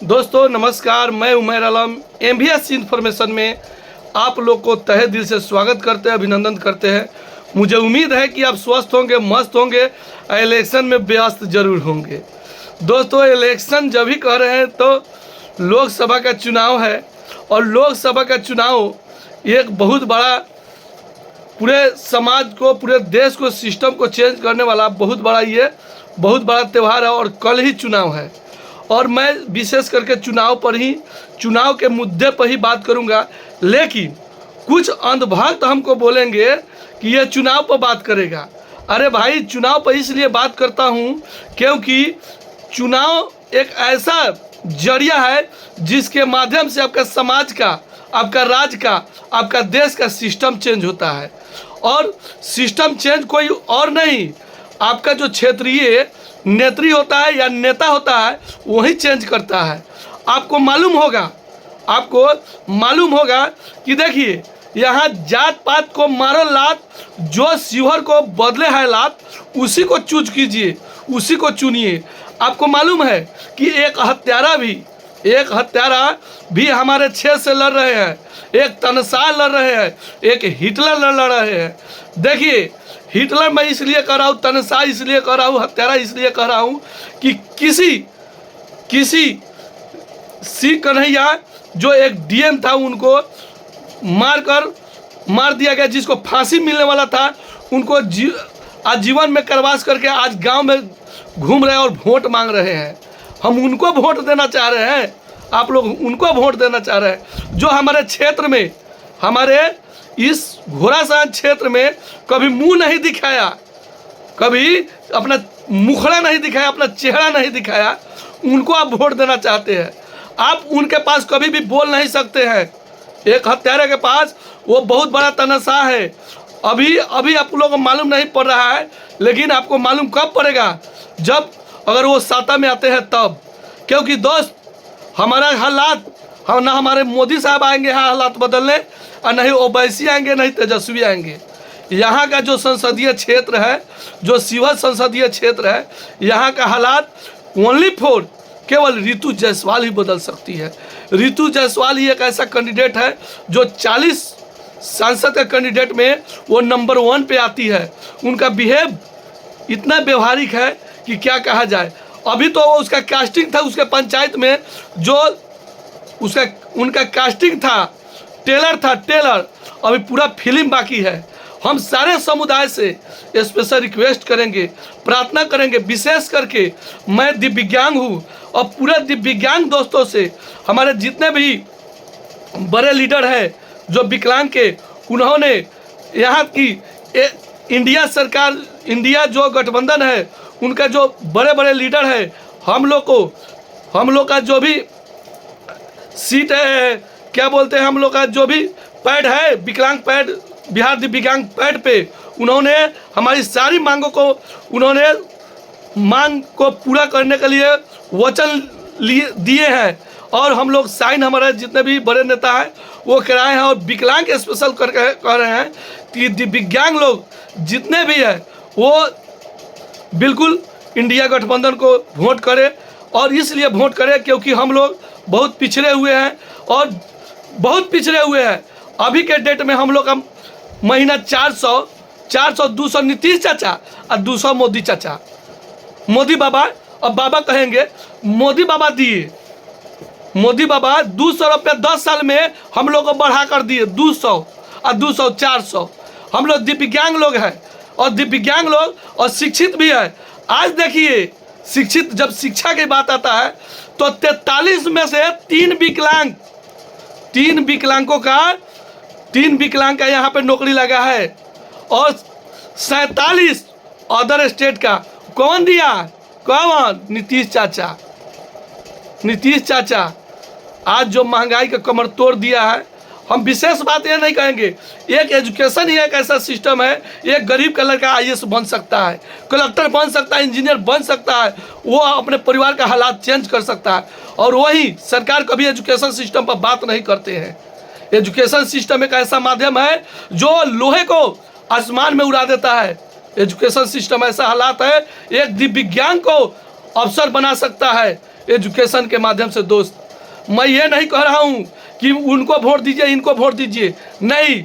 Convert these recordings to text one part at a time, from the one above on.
दोस्तों नमस्कार, मैं उमैर आलम MVS इन्फॉर्मेशन में आप लोग को तहे दिल से स्वागत करते हैं, अभिनंदन करते हैं। मुझे उम्मीद है कि आप स्वस्थ होंगे, मस्त होंगे, इलेक्शन में व्यस्त जरूर होंगे। दोस्तों इलेक्शन जब भी कह रहे हैं तो लोकसभा का चुनाव है और लोकसभा का चुनाव एक बहुत बड़ा पूरे समाज को, पूरे देश को, सिस्टम को चेंज करने वाला बहुत बड़ा त्यौहार है और कल ही चुनाव है। और मैं विशेष करके चुनाव के मुद्दे पर ही बात करूंगा। लेकिन कुछ अंधभक्त हमको बोलेंगे कि ये चुनाव पर बात करेगा। अरे भाई, चुनाव पर इसलिए बात करता हूं क्योंकि चुनाव एक ऐसा जरिया है जिसके माध्यम से आपका समाज का, आपका राज्य का, आपका देश का सिस्टम चेंज होता है। और सिस्टम चेंज कोई और नहीं, आपका जो क्षेत्रीय नेत्री होता है या नेता होता है वही चेंज करता है। आपको मालूम होगा कि देखिए, यहाँ जात पात को मारो लात, जो शिवहर को बदले है लात, उसी को चूज कीजिए, उसी को चुनिए। आपको मालूम है कि एक हत्यारा भी हमारे क्षेत्र से लड़ रहे हैं, एक तनसा लड़ रहे हैं, एक हिटलर लड़ रहे हैं। देखिए, हिटलर मैं इसलिए कह रहा हूँ, तनसा इसलिए कह रहा हूँ, हत्यारा इसलिए कह रहा हूँ कि किसी सी कन्हैया जो एक DM था उनको मार दिया गया, जिसको फांसी मिलने वाला था, उनको आजीवन में करवास करके आज गांव में घूम रहे और वोट मांग रहे हैं। हम उनको वोट देना चाह रहे हैं, आप लोग उनको वोट देना चाह रहे हैं जो हमारे क्षेत्र में, हमारे इस घोड़ासान क्षेत्र में कभी मुंह नहीं दिखाया, कभी अपना मुखड़ा नहीं दिखाया, अपना चेहरा नहीं दिखाया, उनको आप वोट देना चाहते हैं। आप उनके पास कभी भी बोल नहीं सकते हैं। एक हत्यारे के पास वो बहुत बड़ा तनसा है। अभी आप लोगों को मालूम नहीं पड़ रहा है, लेकिन आपको मालूम कब पड़ेगा, जब अगर वो सत्ता में आते हैं तब। क्योंकि दोस्त, हमारा हालात, ना हमारे मोदी साहब आएंगे यहाँ हालात बदलने, और नहीं ओवैसी आएंगे, नहीं तेजस्वी आएंगे। यहाँ का जो संसदीय क्षेत्र है, जो शिवहर संसदीय क्षेत्र है, यहाँ का हालात ओनली फॉर केवल रितु जायसवाल ही बदल सकती है। रितु जायसवाल ही एक ऐसा कैंडिडेट है जो 40 सांसद के कैंडिडेट में वो नंबर 1 पे आती है। उनका बिहेव इतना व्यवहारिक है कि क्या कहा जाए। अभी तो उसका कास्टिंग था, उसके पंचायत में जो उनका कास्टिंग था, टेलर। अभी पूरा फिल्म बाकी है। हम सारे समुदाय से स्पेशल रिक्वेस्ट करेंगे, प्रार्थना करेंगे, विशेष करके मैं दिव्यांग हूँ और पूरे दिव्यांग दोस्तों से, हमारे जितने भी बड़े लीडर हैं जो विकलांग के, उन्होंने यहाँ की इंडिया सरकार, इंडिया जो गठबंधन है, उनका जो बड़े लीडर है, हम लोग का जो भी सीट है, क्या बोलते हैं, हम लोग का जो भी पैड है, विकलांग पैड, बिहार दिव्यांग पैड पे, उन्होंने हमारी सारी मांगों को पूरा करने के लिए वचन दिए हैं। और हम लोग साइन, हमारे जितने भी बड़े नेता हैं वो कराए हैं। और विकलांग स्पेशल करके कह रहे हैं कि दिव्यांग लोग जितने भी हैं वो बिल्कुल इंडिया गठबंधन को वोट करें। और इसलिए वोट करें क्योंकि हम लोग बहुत पिछड़े हुए हैं। अभी के डेट में हम लोग का महीना 400 200 नीतीश चाचा और 200 मोदी चाचा, मोदी बाबा। और बाबा कहेंगे मोदी बाबा दिए, मोदी बाबा 200 रुपये 10 साल में हम लोग को बढ़ा कर दिए, 200 और 200 400। हम लोग दिव्यांग लोग हैं और दिव्यांग लोग और शिक्षित भी है। आज देखिए, शिक्षित, जब शिक्षा की बात आता है तो 43 में से 3 विकलांग का यहाँ पे नौकरी लगा है और 47 अदर स्टेट का। कौन दिया? कौन? नीतीश चाचा। आज जो महंगाई का कमर तोड़ दिया है। हम विशेष बात ये नहीं कहेंगे, एक एजुकेशन ही एक ऐसा सिस्टम है, एक गरीब का लड़का IAS बन सकता है, कलेक्टर बन सकता है, इंजीनियर बन सकता है, वो अपने परिवार का हालात चेंज कर सकता है। और वही सरकार कभी एजुकेशन सिस्टम पर बात नहीं करते हैं। एजुकेशन सिस्टम एक ऐसा माध्यम है जो लोहे को आसमान में उड़ा देता है। एजुकेशन सिस्टम ऐसा हालात है, एक दिव्यांग को अफसर बना सकता है, एजुकेशन के माध्यम से दोस्त। मैं ये नहीं कह रहा हूँ कि उनको वोट दीजिए, इनको वोट दीजिए, नहीं।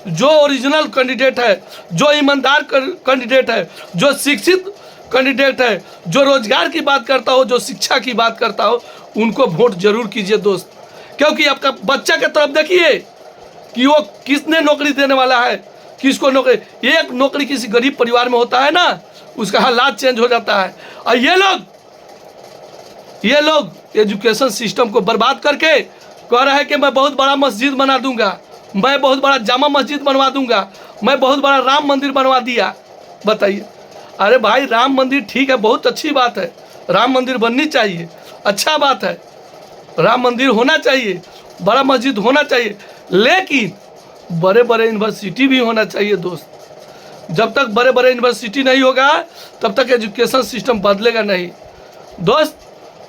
जो ओरिजिनल कैंडिडेट है, जो ईमानदार कैंडिडेट है, जो शिक्षित कैंडिडेट है, जो रोजगार की बात करता हो, जो शिक्षा की बात करता हो, उनको वोट जरूर कीजिए दोस्त। क्योंकि आपका बच्चा के तरफ देखिए कि वो किसने नौकरी देने वाला है, किसको नौकरी। एक नौकरी किसी गरीब परिवार में होता है ना, उसका हालात चेंज हो जाता है। और ये लोग एजुकेशन सिस्टम को बर्बाद करके कह रहा है कि मैं बहुत बड़ा मस्जिद बना दूंगा, मैं बहुत बड़ा जामा मस्जिद बनवा दूंगा, मैं बहुत बड़ा राम मंदिर बनवा दिया। बताइए, अरे भाई राम मंदिर ठीक है, बहुत अच्छी बात है, राम मंदिर बननी चाहिए, अच्छा बात है, राम मंदिर होना चाहिए, बड़ा मस्जिद होना चाहिए, लेकिन बड़े बड़े यूनिवर्सिटी भी होना चाहिए दोस्त। जब तक बड़े बड़े यूनिवर्सिटी नहीं होगा तब तक एजुकेशन सिस्टम बदलेगा नहीं दोस्त।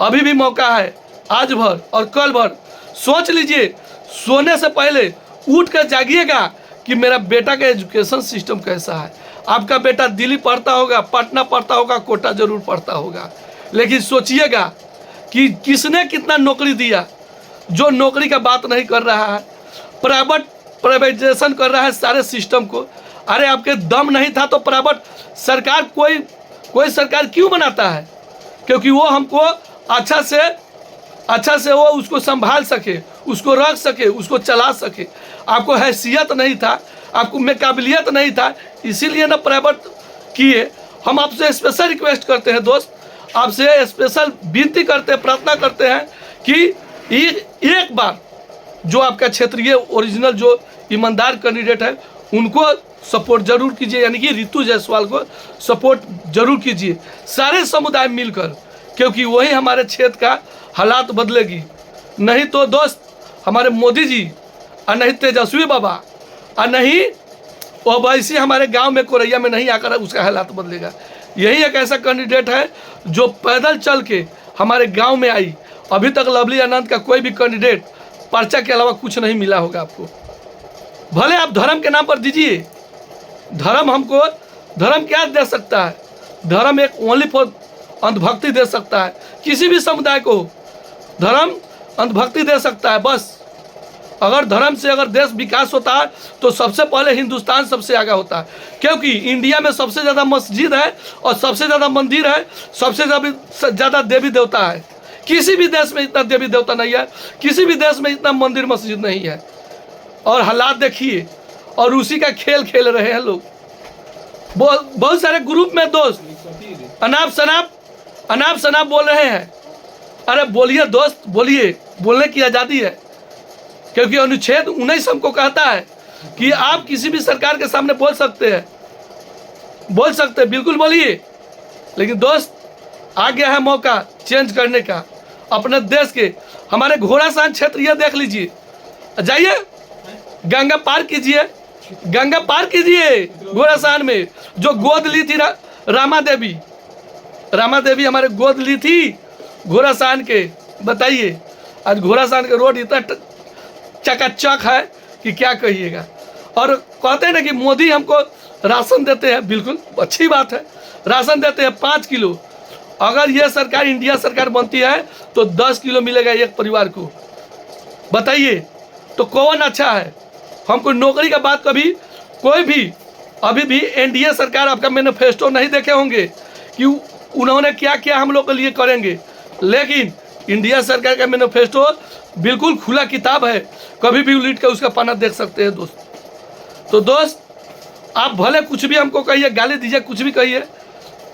अभी भी मौका है, आज भर और कल भर सोच लीजिए, सोने से पहले उठ कर जागिएगा कि मेरा बेटा का एजुकेशन सिस्टम कैसा है। आपका बेटा दिल्ली पढ़ता होगा, पटना पढ़ता होगा, कोटा जरूर पढ़ता होगा, लेकिन सोचिएगा कि किसने कितना नौकरी दिया। जो नौकरी का बात नहीं कर रहा है, प्राइवेटाइजेशन कर रहा है सारे सिस्टम को। अरे आपके दम नहीं था तो प्राइवेट सरकार कोई सरकार क्यों बनाता है? क्योंकि वो हमको अच्छा से वो उसको संभाल सके, उसको रख सके, उसको चला सके। आपको हैसियत नहीं था, आपको में काबिलियत नहीं था, इसीलिए ना प्राइवेट किए। हम आपसे स्पेशल रिक्वेस्ट करते हैं दोस्त, आपसे स्पेशल विनती करते हैं, प्रार्थना करते हैं कि एक बार जो आपका क्षेत्रीय ओरिजिनल जो ईमानदार कैंडिडेट है उनको सपोर्ट जरूर कीजिए, यानी कि रितु जायसवाल को सपोर्ट जरूर कीजिए, सारे समुदाय मिलकर, क्योंकि वही हमारे क्षेत्र का हालात बदलेगी। नहीं तो दोस्त हमारे मोदी जी और नहीं तेजस्वी बाबा और नहीं ओवैसी हमारे गांव में कोरैया में नहीं आकर उसका हालात बदलेगा। यही एक ऐसा कैंडिडेट है जो पैदल चल के हमारे गांव में आई। अभी तक लवली आनंद का कोई भी कैंडिडेट पर्चा के अलावा कुछ नहीं मिला होगा आपको। भले आप धर्म के नाम पर दीजिए, धर्म क्या दे सकता है? धर्म एक ओनली फॉर अंधभक्ति दे सकता है, किसी भी समुदाय को धर्म अंधभक्ति दे सकता है बस। अगर धर्म से अगर देश विकास होता है तो सबसे पहले हिंदुस्तान सबसे आगे होता है, क्योंकि इंडिया में सबसे ज़्यादा मस्जिद है और सबसे ज़्यादा मंदिर है, सबसे ज़्यादा देवी देवता है। किसी भी देश में इतना देवी देवता नहीं है, किसी भी देश में इतना मंदिर मस्जिद नहीं है। और हालात देखिए, और उसी का खेल खेल रहे हैं लोग। बहुत सारे ग्रुप में दोस्त अनाप शनाप बोल रहे हैं। अरे बोलिए दोस्त, बोलिए, बोलने की आज़ादी है, क्योंकि अनुच्छेद 19 हमको कहता है कि आप किसी भी सरकार के सामने बोल सकते हैं, बिल्कुल बोलिए। लेकिन दोस्त आ गया है मौका चेंज करने का अपने देश के। हमारे घोड़ासान क्षेत्र ये देख लीजिए, जाइए गंगा पार कीजिए घोड़ासान में जो गोद ली थी रामा देवी हमारे गोद ली थी घोड़ासान के। बताइए आज घोड़ासान के रोड इतना चकाचक है कि क्या कहिएगा। और कहते हैं ना कि मोदी हमको राशन देते हैं, बिल्कुल अच्छी बात है, राशन देते हैं 5 किलो। अगर ये सरकार इंडिया सरकार बनती है तो 10 किलो मिलेगा एक परिवार को। बताइए तो कौन अच्छा है? हमको नौकरी का बात कभी कोई भी अभी भी एनडीए सरकार आपका मैनिफेस्टो नहीं देखे होंगे कि उन्होंने क्या क्या हम लोग के लिए करेंगे, लेकिन इंडिया सरकार का मैनिफेस्टो बिल्कुल खुला किताब है, कभी भी उलट कर उसका पन्ना देख सकते हैं दोस्त। तो दोस्त आप भले कुछ भी हमको कहिए, गाली दीजिए, कुछ भी कहिए,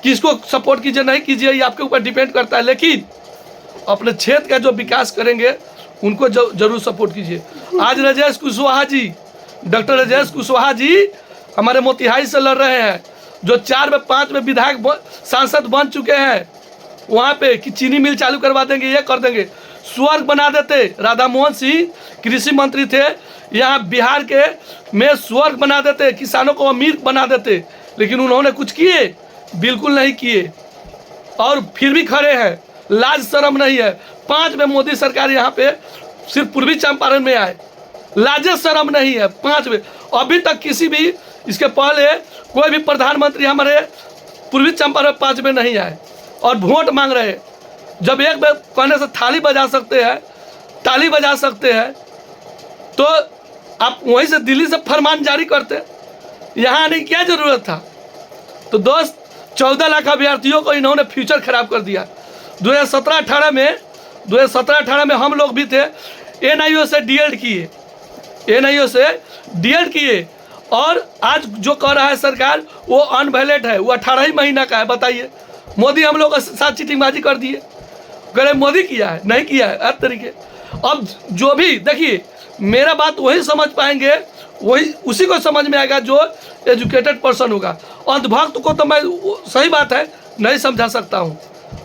किसको सपोर्ट कीजिए नहीं कीजिए ये आपके ऊपर डिपेंड करता है, लेकिन अपने क्षेत्र का जो विकास करेंगे उनको जरूर सपोर्ट कीजिए। आज राजेश कुशवाहा जी, डॉक्टर राजेश कुशवाहा जी हमारे मोतिहारी से लड़ रहे हैं, जो 4 में 5 में विधायक सांसद बन चुके हैं। वहाँ पे कि चीनी मिल चालू करवा देंगे, ये कर देंगे, स्वर्ग बना देते। राधा मोहन सिंह कृषि मंत्री थे, यहाँ बिहार के में स्वर्ग बना देते, किसानों को अमीर बना देते, लेकिन उन्होंने कुछ किए? बिल्कुल नहीं किए। और फिर भी खड़े हैं, लाज शर्म नहीं है। 5 में मोदी सरकार यहाँ पे सिर्फ पूर्वी चंपारण में आए, लाजे शर्म नहीं है 5 में। अभी तक किसी भी इसके पहले कोई भी प्रधानमंत्री हमारे पूर्वी चंपारण 5 में नहीं आए और वोट मांग रहे हैं। जब एक बार कहने से थाली बजा सकते हैं, ताली बजा सकते हैं, तो आप वहीं से दिल्ली से फरमान जारी करते, यहाँ आने की क्या ज़रूरत था। तो दोस्त 14 लाख अभ्यर्थियों को इन्होंने फ्यूचर खराब कर दिया। 2017-18 में हम लोग भी थे, NIO से DED किए, NIO से DED किए, और आज जो कह रहा है सरकार वो अनवैलिड है, वो 18 ही महीना का है। बताइए, मोदी हम लोग के साथ चीटिंगबाजी कर दिए, कह रहे मोदी किया है, नहीं किया है हर तरीके। अब जो भी देखिए, मेरा बात वही समझ पाएंगे, वही उसी को समझ में आएगा जो एजुकेटेड पर्सन होगा। अंधभक्त को तो मैं, सही बात है, नहीं समझा सकता हूँ।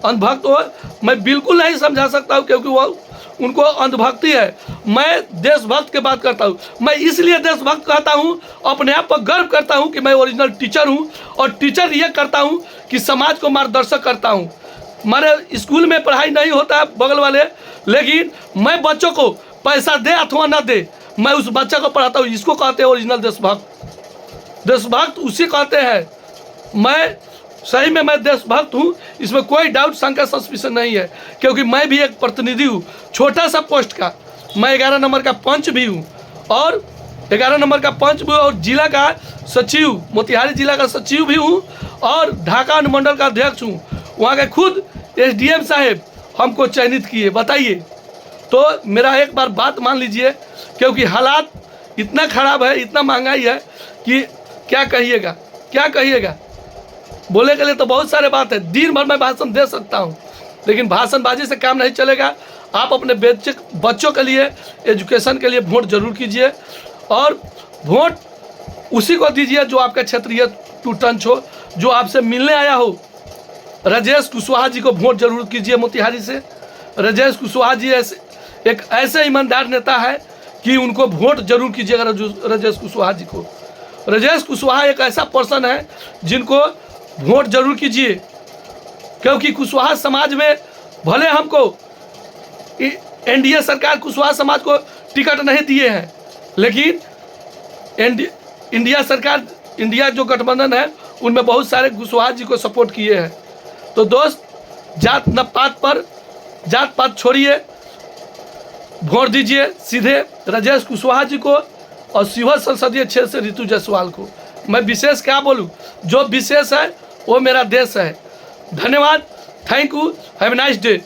अंधभक्त को मैं बिल्कुल नहीं समझा सकता हूँ, क्योंकि वो उनको अंधभक्ति है। मैं देशभक्त की बात करता हूँ। मैं इसलिए देशभक्त कहता हूँ, अपने आप पर गर्व करता हूँ कि मैं ओरिजिनल टीचर हूँ, और टीचर ये करता हूँ कि समाज को मार्गदर्शक करता हूँ। हमारे स्कूल में पढ़ाई नहीं होता है बगल वाले, लेकिन मैं बच्चों को पैसा दे अथवा ना दे, मैं उस बच्चे को पढ़ाता हूँ। इसको कहते हैं ओरिजिनल देशभक्त। देशभक्त उसे कहते हैं। मैं सही में मैं देशभक्त हूँ, इसमें कोई डाउट, शंका, सस्पिशन नहीं है, क्योंकि मैं भी एक प्रतिनिधि हूँ, छोटा सा पोस्ट का। मैं 11 नंबर का पंच भी हूँ, और 11 नंबर का पंच भी, और जिला का सचिव, मोतिहारी जिला का सचिव भी हूँ, और ढाका अनुमंडल का अध्यक्ष हूँ। वहाँ के खुद SDM साहेब हमको चयनित किए। बताइए, तो मेरा एक बार बात मान लीजिए, क्योंकि हालात इतना ख़राब है, इतना महंगाई है कि क्या कहिएगा, क्या कहिएगा। बोले के लिए तो बहुत सारे बात है, दिन भर मैं भाषण दे सकता हूँ, लेकिन भाषणबाजी से काम नहीं चलेगा। आप अपने बच्चों के लिए, एजुकेशन के लिए वोट जरूर कीजिए, और वोट उसी को दीजिए जो आपका क्षेत्रीय टू टंच हो, जो आपसे मिलने आया हो। राजेश कुशवाहा जी को वोट जरूर कीजिए मोतिहारी से। राजेश कुशवाहा जी एक ऐसे ईमानदार नेता है कि उनको वोट जरूर कीजिएगा राजेश कुशवाहा जी को। राजेश कुशवाहा एक ऐसा पर्सन है जिनको वोट जरूर कीजिए, क्योंकि कुशवाहा समाज में, भले हमको NDA सरकार कुशवाहा समाज को टिकट नहीं दिए हैं, लेकिन इंडिया सरकार, इंडिया जो गठबंधन है, उनमें बहुत सारे कुशवाहा जी को सपोर्ट किए हैं। तो दोस्त, जात न पात पर, जात पात छोड़िए, वोट दीजिए सीधे राजेश कुशवाहा जी को, और शिवहर संसदीय क्षेत्र से रितु जायसवाल को। मैं विशेष क्या बोलूं, जो विशेष है वो मेरा देश है। धन्यवाद, thank you, have a nice day.